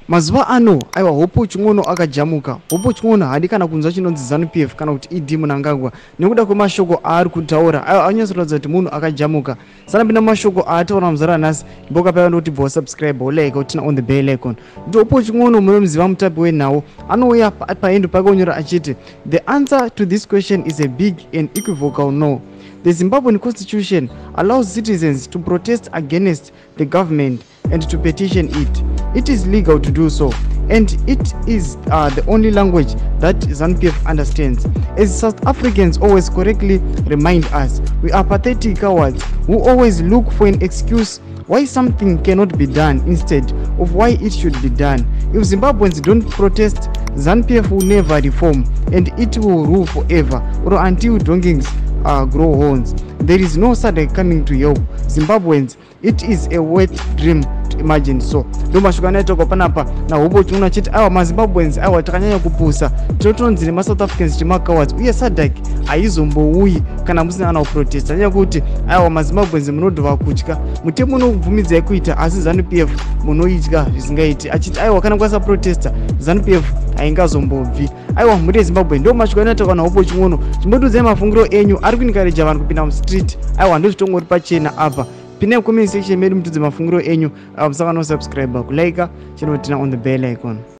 Mazuva ano aiwa hopo ching'ono akajamuka. Hopo ching'ono hadi kana kunzwa chinonzi ZANU-PF kana kuti idi Mnangagwa nekuda kwemashoko ari kutaura aiwa anyatsoratidza kuti munhu akajamuka. Sanapinda mashoko aataura muzara nhasi mboka paya ndoti bva subscribe like utina on the bell icon. Ndi hopo ching'ono munomuziva mutapi wenhau anouya paendo pake onyora achiti the answer to this question is a big and equivocal no. The Zimbabwean constitution allows citizens to protest against the government and to petition it. It is legal to do so, and it is the only language that ZANU-PF understands. As South Africans always correctly remind us, we are pathetic cowards who always look for an excuse why something cannot be done instead of why it should be done. If Zimbabweans don't protest, ZANU-PF will never reform, and it will rule forever or until donkeys grow horns. There is no SADC coming to help Zimbabweans. It is a wet dream to imagine so. Ndomashukana toko panapa na hobo chunguna chiti awa maZimbabweans awa takanyanya kupusa totonzi nema South Africans chima cowards uye SADC aizombouyi kana musina ana protest anya kuti awa maZimbabweans munodhova kutya mutemo munobvumidzai kuita asi ZANU-PF munoitya zvisingaiti achiti aiwa kana kwasa protester ZANU-PF aingazombobvi aiwa muri Zimbabwe ndomashukana toko na hobo ching'ono chimbodudzai mafungiro enyu ari kunikareja vanhu kupinda mustreet aiwa ndozvitongori pachena apa pinai comment section medu mutudze mafungiro enyu musaka no subscribe kulike chinotina on the bell icon.